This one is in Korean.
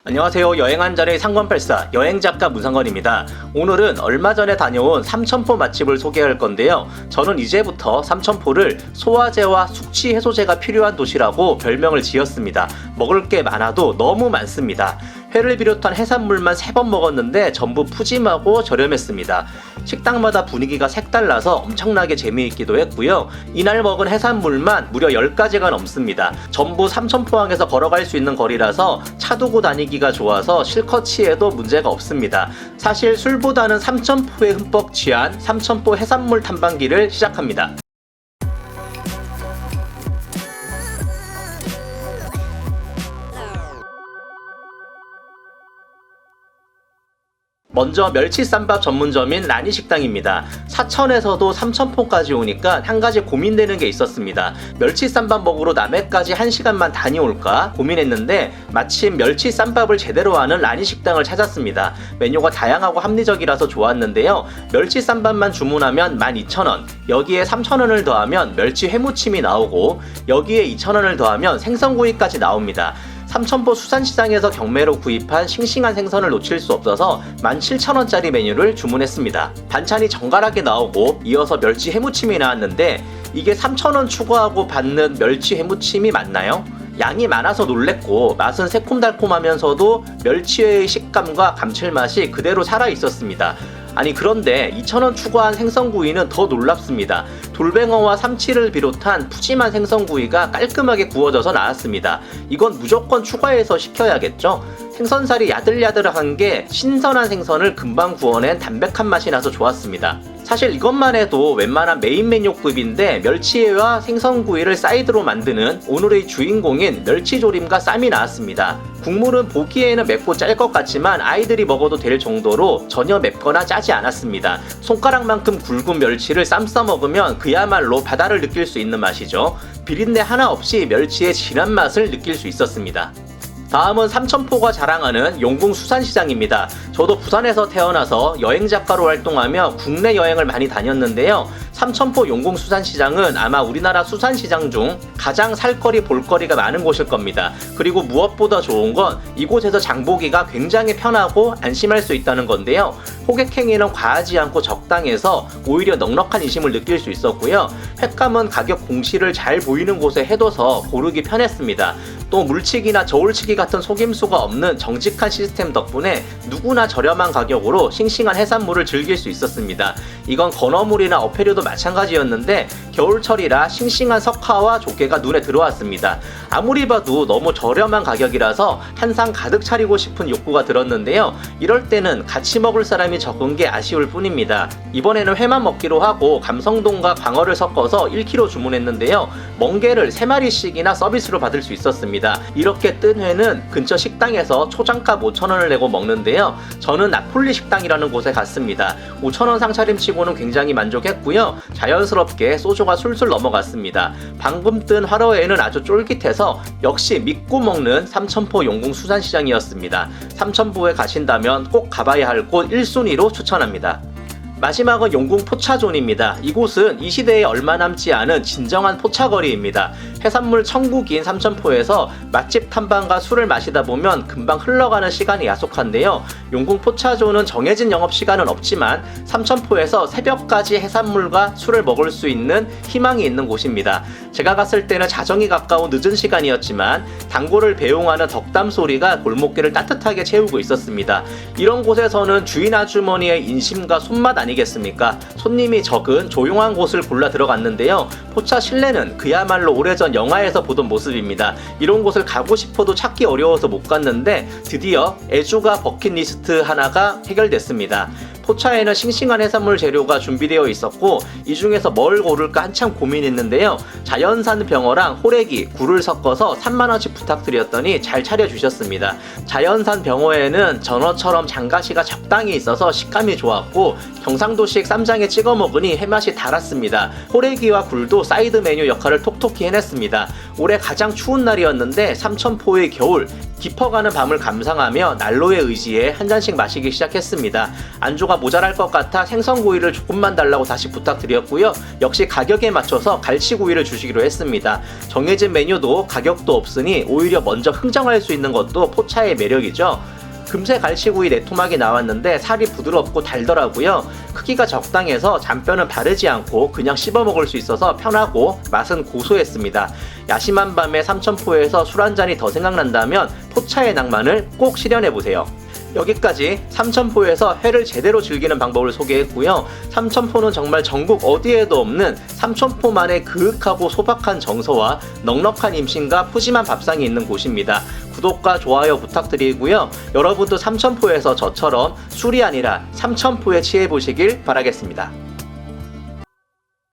안녕하세요. 여행한자리의 상관팔사 여행작가 문상건입니다. 오늘은 얼마 전에 다녀온 삼천포 맛집을 소개할 건데요. 저는 이제부터 삼천포를 소화제와 숙취 해소제가 필요한 도시라고 별명을 지었습니다. 먹을 게 많아도 너무 많습니다. 회를 비롯한 해산물만 3번 먹었는데 전부 푸짐하고 저렴했습니다. 식당마다 분위기가 색달라서 엄청나게 재미있기도 했고요. 이날 먹은 해산물만 무려 10가지가 넘습니다. 전부 삼천포항에서 걸어갈 수 있는 거리라서 차 두고 다니기가 좋아서 실컷 취해도 문제가 없습니다. 사실 술보다는 삼천포에 흠뻑 취한 삼천포 해산물 탐방기를 시작합니다. 먼저 멸치쌈밥 전문점인 라니식당입니다. 사천에서도 삼천포까지 오니까 한 가지 고민되는 게 있었습니다. 멸치쌈밥 먹으러 남해까지 1시간만 다녀올까 고민했는데 마침 멸치쌈밥을 제대로 하는 라니식당을 찾았습니다. 메뉴가 다양하고 합리적이라서 좋았는데요. 멸치쌈밥만 주문하면 12,000원, 여기에 3,000원을 더하면 멸치 회무침이 나오고 여기에 2,000원을 더하면 생선구이까지 나옵니다. 삼천포 수산시장에서 경매로 구입한 싱싱한 생선을 놓칠 수 없어서 17,000원짜리 메뉴를 주문했습니다. 반찬이 정갈하게 나오고 이어서 멸치 해무침이 나왔는데 이게 3,000원 추가하고 받는 멸치 해무침이 맞나요? 양이 많아서 놀랬고 맛은 새콤달콤하면서도 멸치의 식감과 감칠맛이 그대로 살아있었습니다. 아니 그런데 2,000원 추가한 생선구이는 더 놀랍습니다. 돌뱅어와 삼치를 비롯한 푸짐한 생선구이가 깔끔하게 구워져서 나왔습니다. 이건 무조건 추가해서 시켜야겠죠? 생선살이 야들야들한 게 신선한 생선을 금방 구워낸 담백한 맛이 나서 좋았습니다. 사실 이것만 해도 웬만한 메인 메뉴급인데 멸치회와 생선구이를 사이드로 만드는 오늘의 주인공인 멸치조림과 쌈이 나왔습니다. 국물은 보기에는 맵고 짤 것 같지만 아이들이 먹어도 될 정도로 전혀 맵거나 짜지 않았습니다. 손가락만큼 굵은 멸치를 쌈 싸 먹으면 그야말로 바다를 느낄 수 있는 맛이죠. 비린내 하나 없이 멸치의 진한 맛을 느낄 수 있었습니다. 다음은 삼천포가 자랑하는 용궁수산시장입니다. 저도 부산에서 태어나서 여행작가로 활동하며 국내 여행을 많이 다녔는데요. 삼천포 용궁수산시장은 아마 우리나라 수산시장 중 가장 살거리 볼거리가 많은 곳일 겁니다. 그리고 무엇보다 좋은 건 이곳에서 장보기가 굉장히 편하고 안심할 수 있다는 건데요. 호객행위는 과하지 않고 적당해서 오히려 넉넉한 인심을 느낄 수 있었고요. 횟감은 가격 공시를 잘 보이는 곳에 해둬서 고르기 편했습니다. 또 물치기나 저울치기 같은 속임수가 없는 정직한 시스템 덕분에 누구나 저렴한 가격으로 싱싱한 해산물을 즐길 수 있었습니다. 이건 건어물이나 어패류도 마찬가지였는데 겨울철이라 싱싱한 석화와 조개가 눈에 들어왔습니다. 아무리 봐도 너무 저렴한 가격이라서 한 상 가득 차리고 싶은 욕구가 들었는데요. 이럴 때는 같이 먹을 사람이 적은 게 아쉬울 뿐입니다. 이번에는 회만 먹기로 하고 감성동과 광어를 섞어서 1kg 주문했는데요. 멍게를 3마리씩이나 서비스로 받을 수 있었습니다. 이렇게 뜬 회는 근처 식당에서 초장값 5,000원을 내고 먹는데요. 저는 나폴리 식당이라는 곳에 갔습니다. 5,000원 상차림치고는 굉장히 만족했고요. 자연스럽게 소주가 술술 넘어갔습니다. 방금 뜬 화로회는 아주 쫄깃해서 역시 믿고 먹는 삼천포 용궁수산시장이었습니다. 삼천포에 가신다면 꼭 가봐야 할 곳 1순위로 추천합니다. 마지막은 용궁 포차존입니다. 이곳은 이 시대에 얼마 남지 않은 진정한 포차거리입니다. 해산물 천국인 삼천포에서 맛집 탐방과 술을 마시다 보면 금방 흘러가는 시간이 야속한데요. 용궁 포차존은 정해진 영업시간은 없지만 삼천포에서 새벽까지 해산물과 술을 먹을 수 있는 희망이 있는 곳입니다. 제가 갔을 때는 자정이 가까운 늦은 시간이었지만 단골을 배웅하는 덕담 소리가 골목길을 따뜻하게 채우고 있었습니다. 이런 곳에서는 주인 아주머니의 인심과 손맛 아니겠습니까? 손님이 적은 조용한 곳을 골라 들어갔는데요. 포차 실내는 그야말로 오래전 영화에서 보던 모습입니다. 이런 곳을 가고 싶어도 찾기 어려워서 못 갔는데 드디어 애주가 버킷리스트 하나가 해결됐습니다. 포차에는 싱싱한 해산물 재료가 준비되어 있었고 이 중에서 뭘 고를까 한참 고민했는데요. 자연산 병어랑 호래기, 굴을 섞어서 3만원씩 부탁드렸더니 잘 차려주셨습니다. 자연산 병어에는 전어처럼 장가시가 적당히 있어서 식감이 좋았고 경상도식 쌈장에 찍어 먹으니 해맛이 달았습니다. 호래기와 굴도 사이드 메뉴 역할을 톡톡히 해냈습니다. 올해 가장 추운 날이었는데 삼천포의 겨울, 깊어가는 밤을 감상하며 난로에 의지해 한 잔씩 마시기 시작했습니다. 안주가 모자랄 것 같아 생선구이를 조금만 달라고 다시 부탁드렸고요. 역시 가격에 맞춰서 갈치구이를 주시기로 했습니다. 정해진 메뉴도 가격도 없으니 오히려 먼저 흥정할 수 있는 것도 포차의 매력이죠. 금세 갈치구이 내토막이 나왔는데 살이 부드럽고 달더라고요. 크기가 적당해서 잔뼈는 바르지 않고 그냥 씹어 먹을 수 있어서 편하고 맛은 고소했습니다. 야심한 밤에 삼천포에서 술 한잔이 더 생각난다면 포차의 낭만을 꼭 실현해보세요. 여기까지 삼천포에서 회를 제대로 즐기는 방법을 소개했고요. 삼천포는 정말 전국 어디에도 없는 삼천포만의 그윽하고 소박한 정서와 넉넉한 임신과 푸짐한 밥상이 있는 곳입니다. 구독과 좋아요 부탁드리고요. 여러분도 삼천포에서 저처럼 술이 아니라 삼천포에 취해보시길 바라겠습니다.